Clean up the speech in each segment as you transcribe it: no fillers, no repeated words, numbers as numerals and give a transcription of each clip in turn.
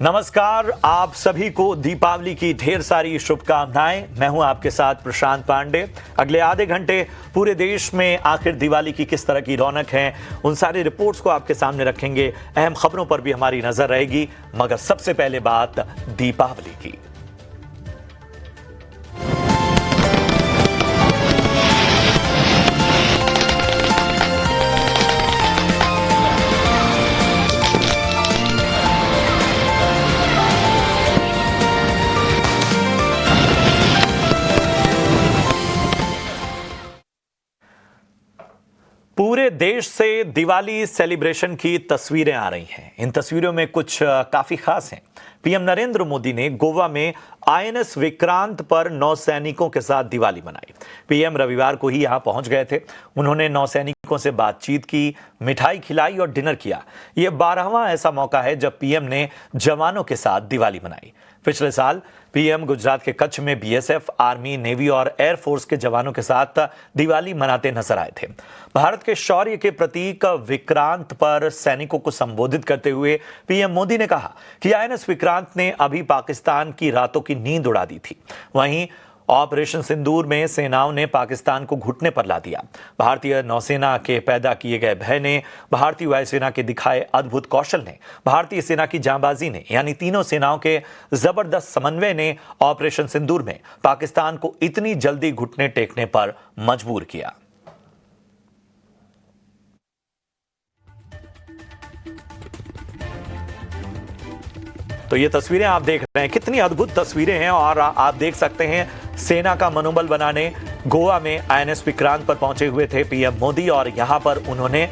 नमस्कार, आप सभी को दीपावली की ढेर सारी शुभकामनाएं। मैं हूं आपके साथ प्रशांत पांडे। अगले आधे घंटे पूरे देश में आखिर दिवाली की किस तरह की रौनक है, उन सारी रिपोर्ट्स को आपके सामने रखेंगे। अहम खबरों पर भी हमारी नजर रहेगी, मगर सबसे पहले बात दीपावली की। पूरे देश से दिवाली सेलिब्रेशन की तस्वीरें आ रही हैं। इन तस्वीरों में कुछ काफी खास हैं। पीएम नरेंद्र मोदी ने गोवा में आईएनएस विक्रांत पर नौसैनिकों के साथ दिवाली मनाई। पीएम रविवार को ही यहां पहुंच गए थे। उन्होंने नौसैनिकों से बातचीत की, मिठाई खिलाई और डिनर किया। यह 12वां ऐसा मौका है जब पीएम ने जवानों के साथ दिवाली मनाई। पिछले साल पीएम गुजरात के कच्छ में बीएसएफ, आर्मी, नेवी और एयरफोर्स के जवानों के साथ दिवाली मनाते नजर आए थे। भारत के शौर्य के प्रतीक विक्रांत पर सैनिकों को संबोधित करते हुए पीएम मोदी ने कहा कि आईएनएस विक्रांत ने अभी पाकिस्तान की रातों की नींद उड़ा दी थी। वहीं ऑपरेशन सिंदूर में सेनाओं ने पाकिस्तान को घुटने पर ला दिया। भारतीय नौसेना के पैदा किए गए भय ने, भारतीय वायुसेना के दिखाए अद्भुत कौशल ने, भारतीय सेना की जांबाजी ने, यानी तीनों सेनाओं के जबरदस्त समन्वय ने ऑपरेशन सिंदूर में पाकिस्तान को इतनी जल्दी घुटने टेकने पर मजबूर किया। तो ये तस्वीरें आप देख रहे हैं, कितनी अद्भुत तस्वीरें हैं। और आप देख सकते हैं सेना का मनोबल बनाने गोवा में आईएनएस विक्रांत पर पहुंचे हुए थे पीएम मोदी, और यहां पर उन्होंने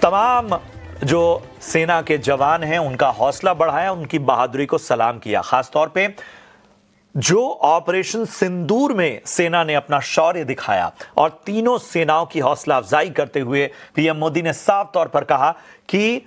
तमाम जो सेना के जवान हैं उनका हौसला बढ़ाया, उनकी बहादुरी को सलाम किया। खासतौर पे जो ऑपरेशन सिंदूर में सेना ने अपना शौर्य दिखाया और तीनों सेनाओं की हौसला अफजाई करते हुए पीएम मोदी ने साफ तौर पर कहा कि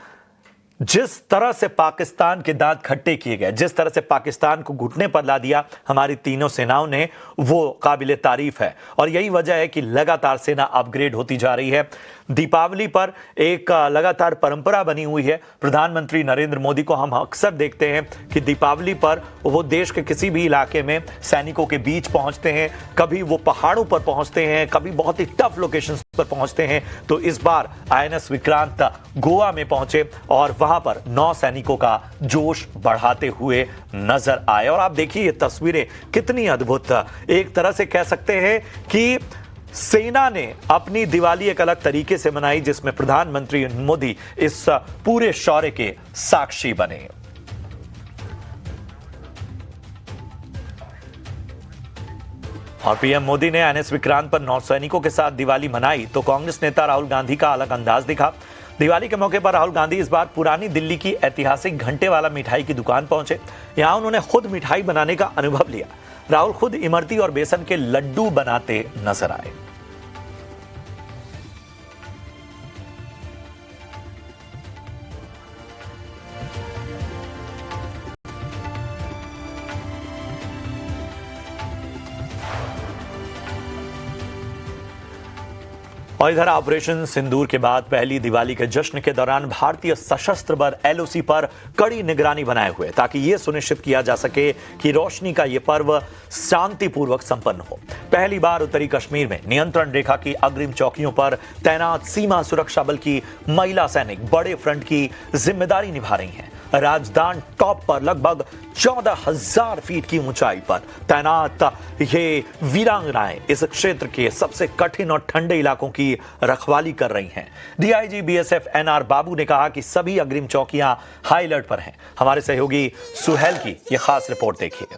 जिस तरह से पाकिस्तान के दांत खट्टे किए गए, जिस तरह से पाकिस्तान को घुटने पर ला दिया हमारी तीनों सेनाओं ने, वो काबिले तारीफ है। और यही वजह है कि लगातार सेना अपग्रेड होती जा रही है। दीपावली पर एक लगातार परंपरा बनी हुई है। प्रधानमंत्री नरेंद्र मोदी को हम अक्सर देखते हैं कि दीपावली पर वो देश के किसी भी इलाके में सैनिकों के बीच पहुंचते हैं। कभी वो पहाड़ों पर पहुंचते हैं, कभी बहुत ही टफ लोकेशंस पर पहुंचते हैं। तो इस बार आईएनएस विक्रांत गोवा में पहुंचे और वहां पर नौसैनिकों का जोश बढ़ाते हुए नजर आए। और आप देखिए ये तस्वीरें कितनी अद्भुत, एक तरह से कह सकते हैं कि सेना ने अपनी दिवाली एक अलग तरीके से मनाई, जिसमें प्रधानमंत्री मोदी इस पूरे शौर्य के साक्षी बने। और पीएम मोदी ने आईएनएस विक्रांत पर नौसैनिकों के साथ दिवाली मनाई तो कांग्रेस नेता राहुल गांधी का अलग अंदाज दिखा। दिवाली के मौके पर राहुल गांधी इस बार पुरानी दिल्ली की ऐतिहासिक घंटे वाला मिठाई की दुकान पहुंचे। यहां उन्होंने खुद मिठाई बनाने का अनुभव लिया। राहुल खुद इमरती और बेसन के लड्डू बनाते नजर आए। और इधर ऑपरेशन सिंदूर के बाद पहली दिवाली के जश्न के दौरान भारतीय सशस्त्र बल एलओसी पर कड़ी निगरानी बनाए हुए, ताकि यह सुनिश्चित किया जा सके कि रोशनी का यह पर्व शांतिपूर्वक संपन्न हो। पहली बार उत्तरी कश्मीर में नियंत्रण रेखा की अग्रिम चौकियों पर तैनात सीमा सुरक्षा बल की महिला सैनिक बड़े फ्रंट की जिम्मेदारी निभा रही हैं। राजधान टॉप पर लगभग 14,000 फीट की ऊंचाई पर तैनात ये वीरांगनाएं इस क्षेत्र के सबसे कठिन और ठंडे इलाकों की रखवाली कर रही हैं। डीआईजी बीएसएफ एनआर बाबू ने कहा कि सभी अग्रिम चौकियां हाई अलर्ट पर हैं। हमारे सहयोगी सुहेल की ये खास रिपोर्ट देखिए।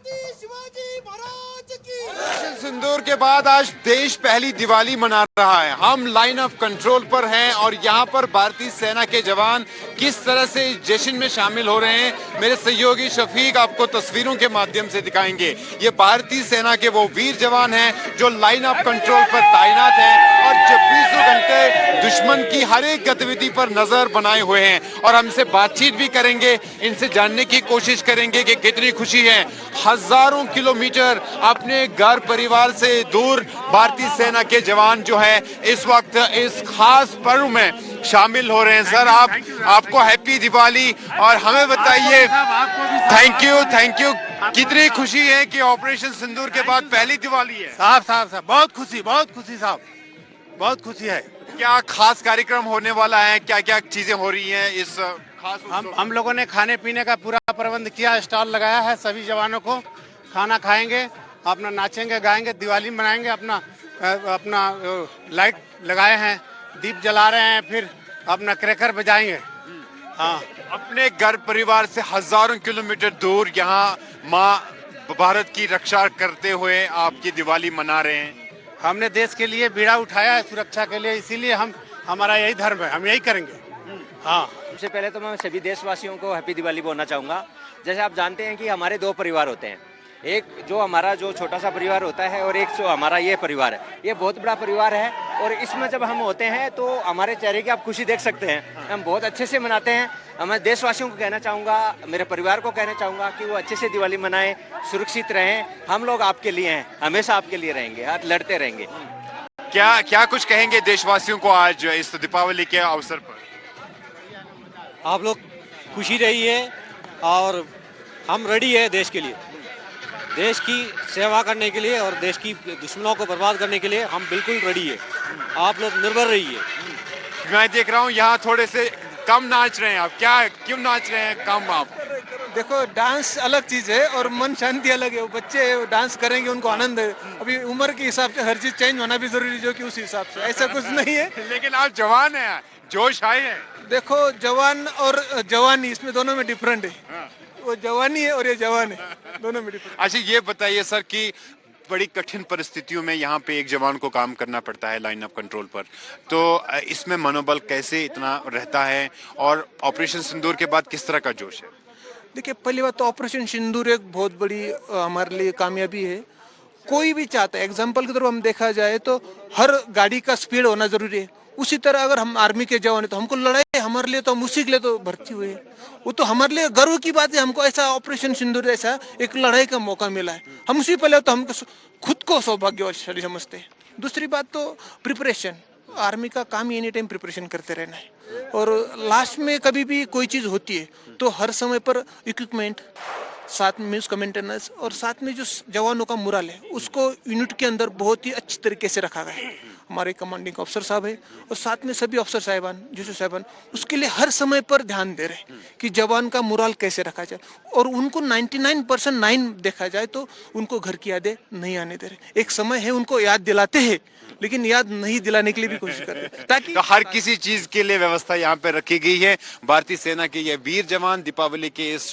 सिंदूर के बाद आज देश पहली दिवाली मना रहा है। हम लाइन ऑफ कंट्रोल पर हैं और यहाँ पर भारतीय सेना के जवान किस तरह से इस जश्न में शामिल हो रहे हैं, मेरे सहयोगी शफीक आपको तस्वीरों के माध्यम से दिखाएंगे। ये भारतीय सेना के वो वीर जवान हैं जो लाइन ऑफ कंट्रोल पर तैनात हैं और 24 घंटे दुश्मन की हर एक गतिविधि पर नजर बनाए हुए हैं और हमसे बातचीत भी करेंगे, इनसे जानने की कोशिश करेंगे कि कितनी खुशी है। हजारों किलोमीटर अपने घर परिवार से दूर भारतीय सेना के जवान जो है इस वक्त इस खास पर्व में शामिल हो रहे हैं। सर आपको हैप्पी दिवाली और हमें बताइए। Thank you. कितनी खुशी है कि ऑपरेशन सिंदूर के बाद पहली दिवाली है। साहब बहुत खुशी साहब, बहुत खुशी है। क्या खास कार्यक्रम होने वाला है, क्या क्या चीजें हो रही हैं इस खास हम लोगों ने खाने पीने का पूरा प्रबंध किया, स्टॉल लगाया है, सभी जवानों को खाना खाएंगे, अपना नाचेंगे गाएंगे, दिवाली मनाएंगे, अपना लाइट लगाए हैं, दीप जला रहे हैं, फिर अपना क्रैकर बजाएंगे। हाँ, अपने घर परिवार से हजारों किलोमीटर दूर यहाँ माँ भारत की रक्षा करते हुए आपकी दिवाली मना रहे हैं। हमने देश के लिए बीड़ा उठाया है सुरक्षा के लिए, इसीलिए हमारा यही धर्म है, हम यही करेंगे। हाँ, सबसे पहले तो मैं सभी देशवासियों को हैप्पी दिवाली बोलना चाहूँगा। जैसे आप जानते हैं कि हमारे दो परिवार होते हैं, एक जो हमारा जो छोटा सा परिवार होता है और एक जो हमारा ये परिवार है, ये बहुत बड़ा परिवार है। और इसमें जब हम होते हैं तो हमारे चेहरे की आप खुशी देख सकते हैं, हम बहुत अच्छे से मनाते हैं। मैं देशवासियों को कहना चाहूँगा, मेरे परिवार को कहना चाहूँगा कि वो अच्छे से दिवाली मनाएं, सुरक्षित रहें। हम लोग आपके लिए हैं, हमेशा आपके लिए रहेंगे, हाथ लड़ते रहेंगे। क्या कुछ कहेंगे देशवासियों को आज इस दीपावली के अवसर पर? आप लोग खुशी रहिए और हम रेडी है देश के लिए, देश की सेवा करने के लिए और देश की दुश्मनों को बर्बाद करने के लिए हम बिल्कुल रेडी है। आप लोग निर्भर रहिए। मैं देख रहा हूँ यहाँ थोड़े से कम नाच रहे हैं आप, क्यों नाच रहे हैं कम आप? देखो, डांस अलग चीज है और मन शांति अलग है। वो बच्चे वो डांस करेंगे, उनको आनंद है। अभी उम्र के हिसाब से हर चीज चेंज होना भी जरूरी जो कि उस हिसाब से, ऐसा कुछ नहीं है। लेकिन आप जवान हैं, जोश आए हैं। देखो, जवान और जवानी इसमें दोनों में डिफरेंट है। वो जवानी है और ये जवान है, दोनों में डिफरेंट। अच्छा, ये बताइए सर कि बड़ी कठिन परिस्थितियों में यहाँ पे एक जवान को काम करना पड़ता है लाइन ऑफ कंट्रोल पर, तो इसमें मनोबल कैसे इतना रहता है और ऑपरेशन सिंदूर के बाद किस तरह का जोश है? देखिए, पहली बात तो ऑपरेशन सिंदूर एक बहुत बड़ी हमारे लिए कामयाबी है। कोई भी चाहता है, एग्जाम्पल की तरफ हम देखा जाए तो हर गाड़ी का स्पीड होना जरूरी है। उसी तरह अगर हम आर्मी के जवान है तो हमको लड़ाई हमारे लिए, तो हम उसी के लिए तो भर्ती हुए हैं। वो तो हमारे लिए गर्व की बात है, हमको ऐसा ऑपरेशन सिंदूर ऐसा एक लड़ाई का मौका मिला है। हम उसी पहले तो हमको खुद को सौभाग्यशाली समझते हैं। दूसरी बात तो प्रिपरेशन, आर्मी का काम ही एनी टाइम प्रिपरेशन करते रहना है। और लास्ट में कभी भी कोई चीज़ होती है तो हर समय पर इक्विपमेंट, साथ में उसका मेंटेनेंस और साथ में जो जवानों का मुराल है उसको यूनिट के अंदर बहुत ही अच्छी तरीके से रखा गया है। हमारे कमांडिंग अफसर साहब है और साथ में सभी अफसर साहिबान, जो साहिबान उसके लिए हर समय पर ध्यान दे रहे हैं कि जवान का मुराल कैसे रखा जाए। और उनको 99% देखा जाए तो उनको घर की यादें नहीं आने दे रहे। एक समय है उनको याद दिलाते हैं, लेकिन याद नहीं दिलाने के लिए भी कोशिश कर रहे हैं, ताकि तो हर किसी चीज के लिए व्यवस्था यहाँ पे रखी गई है। भारतीय सेना के ये वीर जवान दीपावली के इस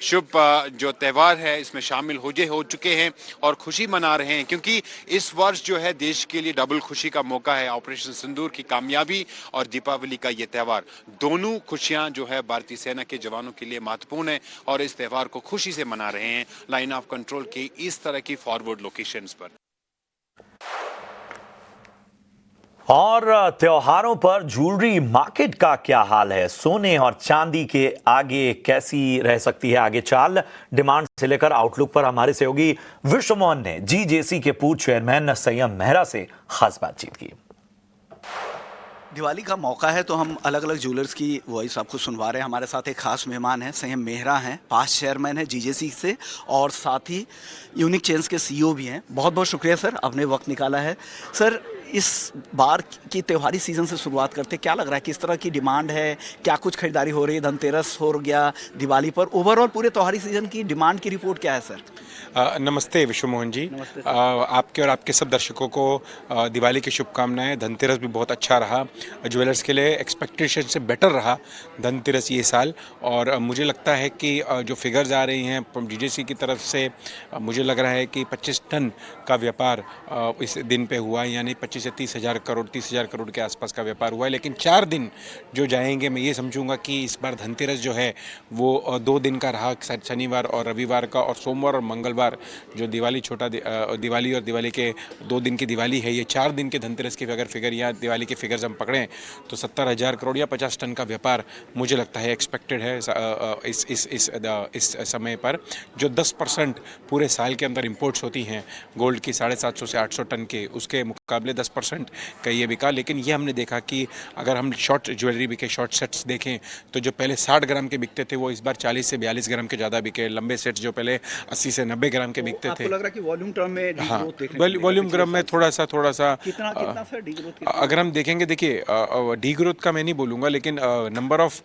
शुभ जो त्योहार है इसमें शामिल हो चुके हैं और खुशी मना रहे हैं, क्योंकि इस वर्ष जो है देश के लिए डबल खुशी का मौका है। ऑपरेशन सिंदूर की कामयाबी और दीपावली का ये त्योहार, दोनों खुशियां जो है भारतीय सेना के जवानों के लिए महत्वपूर्ण है और इस त्योहार को खुशी से मना रहे हैं लाइन ऑफ कंट्रोल की इस तरह की फॉरवर्ड लोकेशंस पर। और त्योहारों पर ज्वेलरी मार्केट का क्या हाल है? सोने और चांदी के आगे कैसी रह सकती है आगे चाल? डिमांड से लेकर आउटलुक पर हमारे सहयोगी विश्व मोहन ने जीजेसी के पूर्व चेयरमैन संयम मेहरा से खास बातचीत की। दिवाली का मौका है तो हम अलग अलग ज्वेलर्स की वॉइस आपको सुनवा रहे हैं। हमारे साथ एक खास मेहमान हैं, संयम मेहरा हैं, पास्ट चेयरमैन है जीजेसी से और साथ ही यूनिक चेन्स के सीईओ भी हैं। बहुत बहुत शुक्रिया सर, आपने वक्त निकाला है। सर, इस बार की त्योहारी सीज़न से शुरुआत करते, क्या लग रहा है किस तरह की डिमांड है, क्या कुछ खरीदारी हो रही है? धनतेरस हो गया, दिवाली पर, ओवरऑल पूरे त्योहारी सीज़न की डिमांड की रिपोर्ट क्या है सर? नमस्ते विश्व मोहन जी। आपके और आपके सब दर्शकों को दिवाली की शुभकामनाएं। धनतेरस भी बहुत अच्छा रहा, ज्वेलर्स के लिए एक्सपेक्टेशन से बेटर रहा धनतेरस ये साल। और मुझे लगता है कि जो फिगर्स आ रही हैं जीजेसी की तरफ से, मुझे लग रहा है कि 25 टन का व्यापार इस दिन पे हुआ है, यानी 25 से 30,000 करोड़ 30,000 करोड़ के आसपास का व्यापार हुआ है। लेकिन 4 दिन जो जाएंगे, मैं ये समझूंगा कि इस बार धनतेरस जो है वो 2 दिन का रहा, शनिवार और रविवार का, और सोमवार और मंगल मंगलवार जो दिवाली दिवाली और दिवाली के 2 दिन की दिवाली है, ये 4 दिन के धनतेरस की अगर फिगर या दिवाली के फिगर्स हम पकड़ें तो 70,000 करोड़ या 50 टन का व्यापार मुझे लगता है एक्सपेक्टेड है इस समय पर। जो 10% पूरे साल के अंदर इंपोर्ट्स होती हैं गोल्ड की 750 से 800 टन के, उसके मुकाबले 10% का ये बिका। लेकिन ये हमने देखा कि अगर हम शॉर्ट ज्वेलरी बिके, शॉर्ट सेट्स देखें तो जो पहले 60 ग्राम के बिकते थे वो इस बार 40 से 42 ग्राम के ज़्यादा बिके। लंबे सेट्स जो पहले 80 से 90 ग्राम के बिकते थे। आपको लग रहा है कि वॉल्यूम टर्म में हाँ, देखने वॉल्यूम ग्राम में थोड़ा सा कितना सर डीग्रोथ? अगर हम देखेंगे, देखिए डी ग्रोथ का मैं नहीं बोलूँगा, लेकिन नंबर ऑफ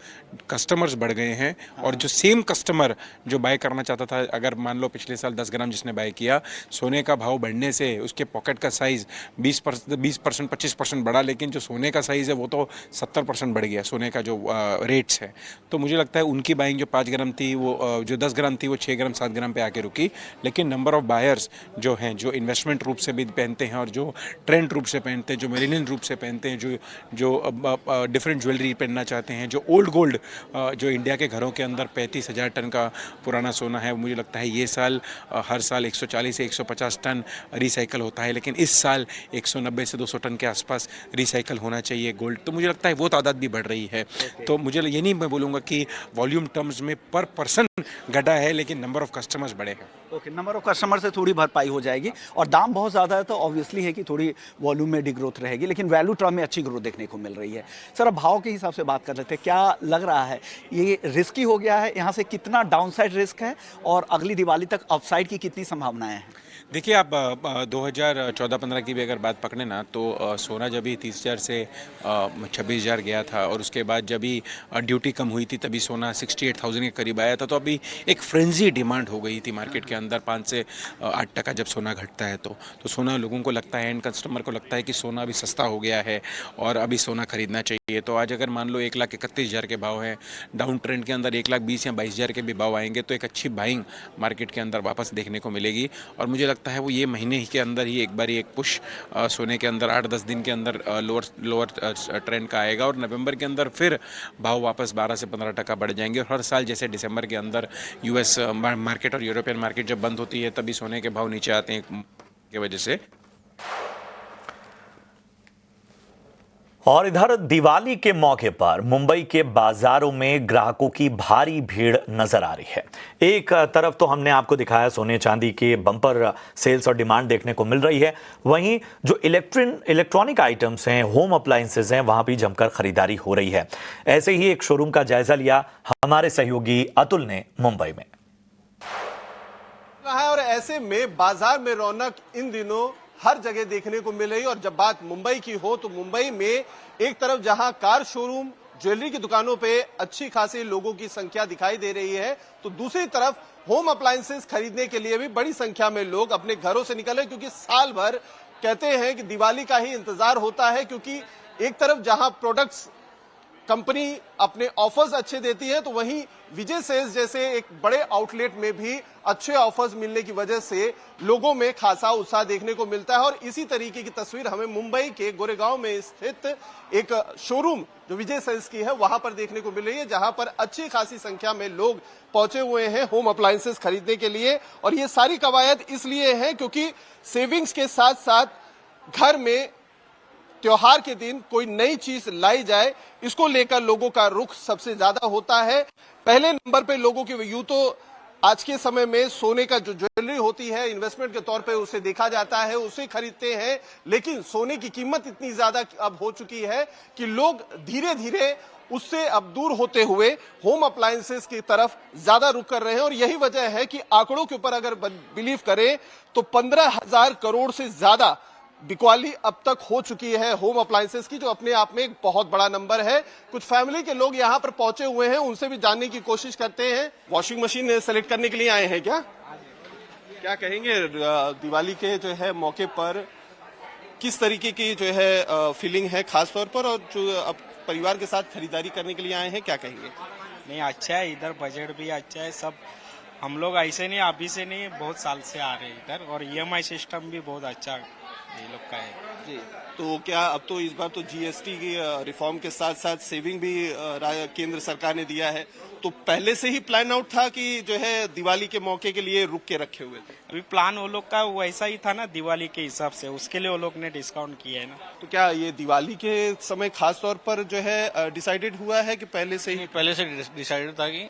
कस्टमर्स बढ़ गए हैं। और जो सेम कस्टमर जो बाय करना चाहता था, अगर मान लो पिछले साल 10 ग्राम जिसने बाय किया, सोने का भाव बढ़ने से उसके पॉकेट का साइज़ 20% 25% बढ़ा, लेकिन जो सोने का साइज़ है वो तो 70% बढ़ गया, सोने का जो रेट्स है। तो मुझे लगता है उनकी बाइंग जो 5 ग्राम थी वो जो 10 ग्राम थी वो 6 ग्राम 7 ग्राम पे आके रुकी। लेकिन नंबर ऑफ बायर्स जो हैं, जो इन्वेस्टमेंट रूप से भी पहनते हैं और जो ट्रेंड रूप से पहनते हैं, जो मिलेनियल रूप से पहनते हैं, जो डिफरेंट ज्वेलरी पहनना चाहते हैं, जो ओल्ड गोल्ड जो इंडिया के घरों के अंदर 35,000 टन का पुराना सोना है, मुझे लगता है ये साल हर साल 140 से 150 टन रिसाइकल होता है, लेकिन इस साल 190 से 200 टन के आसपास रिसाइकल होना चाहिए गोल्ड। तो मुझे लगता है वो तादाद भी बढ़ रही है। तो मुझे ये नहीं मैं बोलूँगा कि वॉल्यूम टर्म्स में पर पर्सन घटा है, लेकिन नंबर ऑफ कस्टमर्स बढ़े हैं। ओके, नंबर ऑफ कस्टमर से थोड़ी भरपाई हो जाएगी और दाम बहुत ज़्यादा है तो ऑब्वियसली है कि थोड़ी वॉल्यूम में डिग्रोथ रहेगी, लेकिन वैल्यू टर्म में अच्छी ग्रोथ देखने को मिल रही है। सर, अब भाव के हिसाब से बात कर लेते हैं, क्या लग रहा है ये रिस्की हो गया है? यहाँ से कितना डाउनसाइड रिस्क है और अगली दिवाली तक अपसाइड की कितनी संभावनाएं हैं? देखिए, आप 2014-15 की भी अगर बात पकड़े ना तो सोना जब भी 30,000 से 26,000 गया था और उसके बाद जब भी ड्यूटी कम हुई थी तभी सोना 68,000 के करीब आया था। तो अभी एक फ्रेंजी डिमांड हो गई थी मार्केट के अंदर 5 से 8% जब सोना घटता है तो सोना लोगों को लगता है, एंड कस्टमर को लगता है कि सोना अभी सस्ता हो गया है और अभी सोना खरीदना चाहिए। तो आज अगर मान लो 1,31,000 के भाव हैं, डाउन ट्रेंड के अंदर 1,20,000 या 22,000 के भी भाव आएंगे तो एक अच्छी बाइंग मार्केट के अंदर वापस देखने को मिलेगी। और मुझे लगता है वो ये महीने ही के अंदर ही एक बार एक पुश सोने के अंदर 8-10 दिन के अंदर लोअर ट्रेंड का आएगा और नवंबर के अंदर फिर भाव वापस 12 से 15% बढ़ जाएंगे। और हर साल जैसे दिसंबर के अंदर यूएस मार्केट और यूरोपियन मार्केट जब बंद होती है तभी सोने के भाव नीचे आते हैं की वजह से। और इधर दिवाली के मौके पर मुंबई के बाजारों में ग्राहकों की भारी भीड़ नजर आ रही है। एक तरफ तो हमने आपको दिखाया सोने चांदी के बम्पर सेल्स और डिमांड देखने को मिल रही है, वहीं जो इलेक्ट्रॉनिक आइटम्स हैं, होम अप्लायंसेज हैं, वहां भी जमकर खरीदारी हो रही है। ऐसे ही एक शोरूम का जायजा लिया हमारे सहयोगी अतुल ने मुंबई में। और ऐसे में बाजार में रौनक इन दिनों हर जगह देखने को मिल रही है। और जब बात मुंबई की हो तो मुंबई में एक तरफ जहां कार शोरूम, ज्वेलरी की दुकानों पे अच्छी खासी लोगों की संख्या दिखाई दे रही है, तो दूसरी तरफ होम अप्लायंसेस खरीदने के लिए भी बड़ी संख्या में लोग अपने घरों से निकल रहे, क्योंकि साल भर कहते हैं कि दिवाली का ही इंतजार होता है। क्योंकि एक तरफ जहां प्रोडक्ट्स कंपनी अपने ऑफर्स अच्छे देती है, तो वहीं विजय सेल्स जैसे एक बड़े आउटलेट में भी अच्छे ऑफर्स मिलने की वजह से लोगों में खासा उत्साह देखने को मिलता है। और इसी तरीके की तस्वीर हमें मुंबई के गोरेगांव में स्थित एक शोरूम जो विजय सेल्स की है वहां पर देखने को मिल रही है, जहां पर अच्छी खासी संख्या में लोग पहुंचे हुए हैं होम अप्लायंसेस खरीदने के लिए। और ये सारी कवायद इसलिए है क्योंकि सेविंग्स के साथ साथ घर में त्योहार के दिन कोई नई चीज लाई जाए, इसको लेकर लोगों का रुख सबसे ज्यादा होता है। पहले नंबर पे लोगों की यूं तो आज के समय में सोने का जो ज्वेलरी होती है इन्वेस्टमेंट के तौर पे उसे देखा जाता है, उसे खरीदते हैं, लेकिन सोने की कीमत इतनी ज्यादा अब हो चुकी है कि लोग धीरे धीरे उससे अब दूर होते हुए होम अप्लायंसेस की तरफ ज्यादा रुख कर रहे हैं। और यही वजह है कि आंकड़ों के ऊपर अगर बिलीव करें तो 15,000 करोड़ से ज्यादा बिकवाली अब तक हो चुकी है होम अप्लायंसेस की, जो अपने आप में एक बहुत बड़ा नंबर है। कुछ फैमिली के लोग यहां पर पहुंचे हुए हैं, उनसे भी जानने की कोशिश करते हैं। वॉशिंग मशीन सेलेक्ट करने के लिए आए हैं क्या कहेंगे दिवाली के जो है मौके पर किस तरीके की जो है फीलिंग है खास तौर पर, और जो अब परिवार के साथ खरीदारी करने के लिए आए हैं, क्या कहेंगे? नहीं, अच्छा है, इधर बजट भी अच्छा है, सब हम लोग ऐसे नहीं अभी से नहीं बहुत साल से आ रहे हैं इधर, और ईएमआई सिस्टम भी बहुत अच्छा ये लोग का है जी। तो क्या अब तो इस बार तो जीएसटी की रिफॉर्म के साथ साथ सेविंग भी केंद्र सरकार ने दिया है, तो पहले से ही प्लान आउट था कि जो है दिवाली के मौके के लिए रुक के रखे हुए थे? अभी प्लान वो लोग का वैसा ही था ना दिवाली के हिसाब से, उसके लिए वो लोग ने डिस्काउंट किया है ना। तो क्या ये दिवाली के समय खास तौर पर जो है डिसाइडेड हुआ है कि पहले से ही? पहले से डिसाइडेड था कि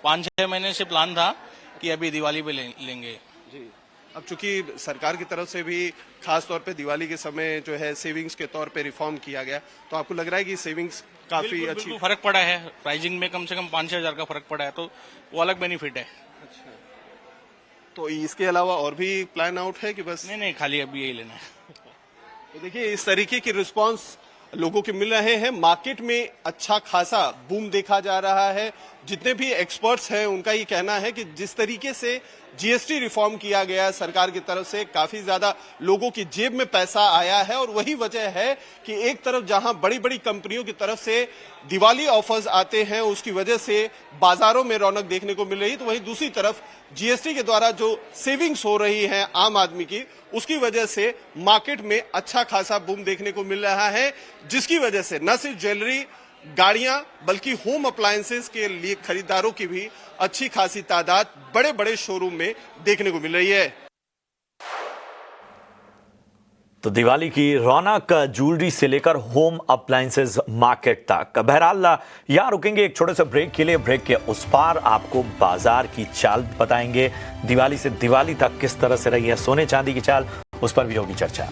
5-6 महीने से प्लान था कि अभी दिवाली पे लेंगे जी। अब चूंकि सरकार की तरफ से भी खास तौर पे दिवाली के समय जो है सेविंग्स के तौर पे रिफॉर्म किया गया, तो आपको लग रहा है कि सेविंग्स काफी अच्छी? बिल्कुल फर्क पड़ा है, प्राइसिंग में कम से कम 5-6 हजार का फर्क पड़ा है, तो वो अलग बेनिफिट है। अच्छा, तो इसके अलावा और भी प्लान आउट है कि बस? नहीं खाली अभी यही लेना है। तो देखिए इस तरीके की रिस्पांस लोगों के मिल रहे हैं। मार्केट में अच्छा खासा बूम देखा जा रहा है। जितने भी एक्सपर्ट्स हैं उनका ये कहना है कि जिस तरीके से जीएसटी रिफॉर्म किया गया सरकार की तरफ से, काफी ज्यादा लोगों की जेब में पैसा आया है और वही वजह है कि एक तरफ जहां बड़ी बड़ी कंपनियों की तरफ से दिवाली ऑफर्स आते हैं उसकी वजह से बाजारों में रौनक देखने को मिल रही है, तो वहीं दूसरी तरफ जीएसटी के द्वारा जो सेविंग्स हो रही है आम आदमी की, उसकी वजह से मार्केट में अच्छा खासा बूम देखने को मिल रहा है, जिसकी वजह से न सिर्फ ज्वेलरी, गाड़ियां बल्कि होम अप्लायंसेस के लिए खरीदारों की भी अच्छी खासी तादाद बड़े बड़े शोरूम में देखने को मिल रही है। तो दिवाली की रौनक ज्वेलरी से लेकर होम अप्लायंसेस मार्केट तक। बहरहाल यहां रुकेंगे एक छोटे से ब्रेक के लिए। ब्रेक के उस पार आपको बाजार की चाल बताएंगे। दिवाली से दिवाली तक किस तरह से रही है सोने चांदी की चाल, उस पर भी होगी चर्चा।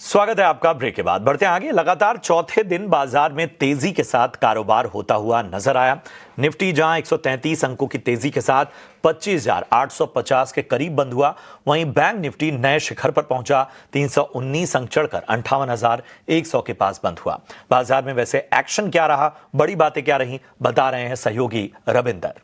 स्वागत है आपका। ब्रेक के बाद बढ़ते हैं आगे। लगातार चौथे दिन बाजार में तेजी के साथ कारोबार होता हुआ नजर आया। निफ्टी जहां 133 अंकों की तेजी के साथ 25,850 के करीब बंद हुआ, वहीं बैंक निफ्टी नए शिखर पर पहुंचा। 319 अंक चढ़कर 58,100 के पास बंद हुआ। बाजार में वैसे एक्शन क्या रहा, बड़ी बातें क्या रही, बता रहे हैं सहयोगी रविंदर।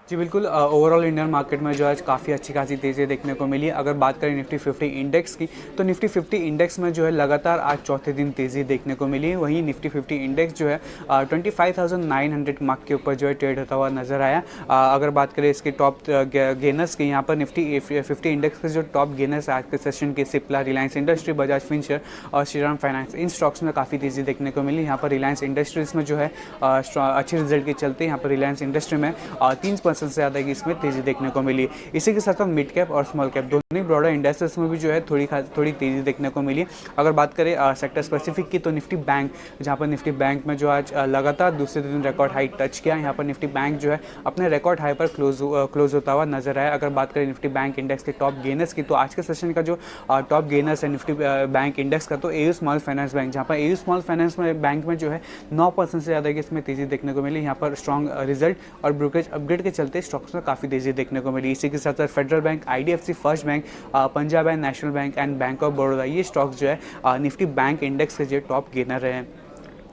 जी बिल्कुल, ओवरऑल इंडियन मार्केट में जो आज काफ़ी अच्छी खासी तेज़ी देखने को मिली है। अगर बात करें निफ्टी 50 इंडेक्स की, तो निफ्टी 50 इंडेक्स में जो है लगातार आज चौथे दिन तेज़ी देखने को मिली है। वहीं निफ्टी 50 इंडेक्स जो है 25,900 मार्क के ऊपर जो है ट्रेड होता हुआ नजर आया। अगर बात करें इसके टॉप गेनर्स की, यहाँ पर निफ्टी 50 इंडेक्स के जो टॉप गेनर्स आज के सेशन के सिप्ला, रिलायंस इंडस्ट्री, बजाज फिनसर्व और श्रीराम फाइनेंस, इन स्टॉक्स में काफ़ी तेज़ी देखने को मिली। यहाँ पर रिलायंस इंडस्ट्रीज में जो है अच्छे रिजल्ट के चलते यहाँ पर रिलायंस इंडस्ट्री में 3% से ज़्यादा की इसमें तेजी देखने को मिली। इसी के साथ साथ मिड कैप और स्मॉल कैप दोनों ही ब्रॉडर इंडेक्सेस में भी जो है थोड़ी तेजी देखने को मिली। अगर बात करें सेक्टर स्पेसिफिक की, तो निफ्टी बैंक, जहां पर निफ्टी बैंक में जो आज लगातार दूसरे दिन रिकॉर्ड हाई टच किया, यहां पर निफ्टी बैंक जो है अपने रिकॉर्ड हाई पर क्लोज होता हुआ नजर आया। अगर बात करें निफ्टी बैंक इंडेक्स के टॉप गेनर्स की, तो आज के सेशन का जो टॉप गेनर्स है निफ्टी बैंक इंडेक्स का, तो एयू स्मॉल फाइनेंस बैंक, जहां पर एयू स्मॉल फाइनेंस बैंक में जो है 9% से ज़्यादा की इसमें तेजी देखने को मिली। यहाँ पर स्ट्रॉन्ग रिजल्ट और ब्रोकरेज अपग्रेड के चलते स्टॉक्स में काफ़ी तेजी देखने को मिली। इसी के साथ साथ federal bank, IDFC first bank, Punjab and national bank and bank of Baroda, ये स्टॉक्स जो है निफ्टी बैंक इंडेक्स के जो टॉप गेनर रहे हैं।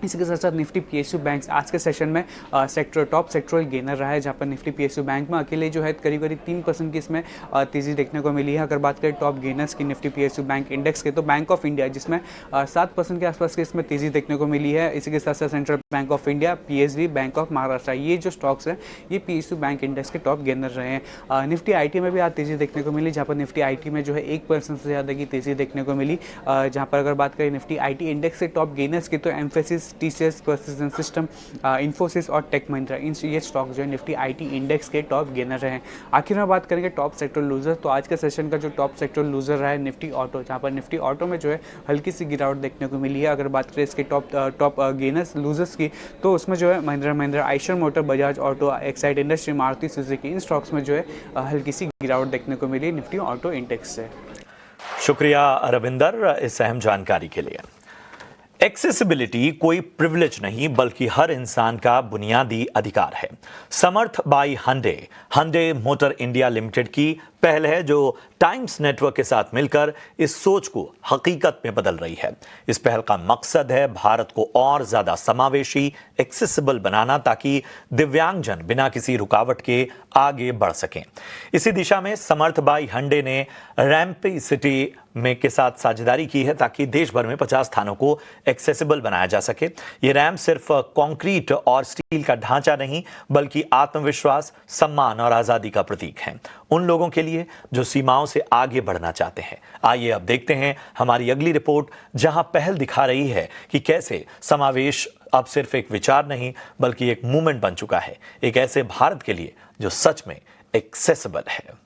इसी के साथ साथ निफ्टी पीएसयू बैंक आज के सेशन में टॉप सेक्टरल गेनर रहा है, जहां पर निफ्टी पीएसयू बैंक में अकेले जो है करीब 3% की इसमें तेजी देखने को मिली है। अगर बात करें टॉप गेनर्स की निफ्टी पीएसयू बैंक इंडेक्स के, तो बैंक ऑफ इंडिया जिसमें 7% के आसपास की इसमें तेजी देखने को मिली है। इसी के साथ साथ central bank of India, PSB, bank of Maharashtra, ये जो स्टॉक्स हैं ये पीएसयू बैंक इंडेक्स के टॉप गेनर रहे हैं। निफ्टी आईटी में भी आज तेजी देखने को मिली, जहाँ पर निफ्टी आईटी में जो है 1% से ज़्यादा की तेजी देखने को मिली। जहाँ पर अगर बात करें निफ्टी आईटी इंडेक्स के टॉप गेनर्स की, तो emphasis, TCS, precision system, Infosys और टेक महिंद्रा, इन ये स्टॉक जो है निफ्टी आईटी इंडेक्स के टॉप गेनर रहे हैं। आखिर में बात करेंगे टॉप सेक्टर लूजर, तो आज के सेशन का जो टॉप सेक्टर लूजर रहा है निफ्टी ऑटो, जहां पर निफ्टी ऑटो में जो है हल्की सी गिरावट देखने को मिली है। अगर बात करें इसके टॉप गेनर्स लूजर्स की, तो उसमें जो है Mahindra, Eicher motor, Bajaj auto, Exide industry, Maruti Suzuki, इन स्टॉक्स में जो है हल्की सी गिरावट देखने को मिली निफ्टी ऑटो इंडेक्स से। शुक्रिया रविंदर इस अहम जानकारी के लिए। एक्सेसिबिलिटी कोई प्रिविलेज नहीं बल्कि हर इंसान का बुनियादी अधिकार है। Samarth by Hyundai motor India limited की पहल है जो टाइम्स नेटवर्क के साथ मिलकर इस सोच को हकीकत में बदल रही है। इस पहल का मकसद है भारत को और ज्यादा समावेशी, एक्सेसिबल बनाना ताकि दिव्यांगजन बिना किसी रुकावट के आगे बढ़ सकें। इसी दिशा में समर्थ बाई हंडे ने रैम्पी सिटी में के साथ साझेदारी की है ताकि देश भर में 50 स्थानों को एक्सेसिबल बनाया जा सके। ये रैंप सिर्फ कंक्रीट और स्टील का ढांचा नहीं बल्कि आत्मविश्वास, सम्मान और आजादी का प्रतीक है, उन लोगों के लिए जो सीमाओं से आगे बढ़ना चाहते हैं। आइए अब देखते हैं हमारी अगली रिपोर्ट, जहां पहल दिखा रही है कि कैसे समावेश अब सिर्फ एक विचार नहीं बल्कि एक मूवमेंट बन चुका है, एक ऐसे भारत के लिए जो सच में एक्सेसिबल है।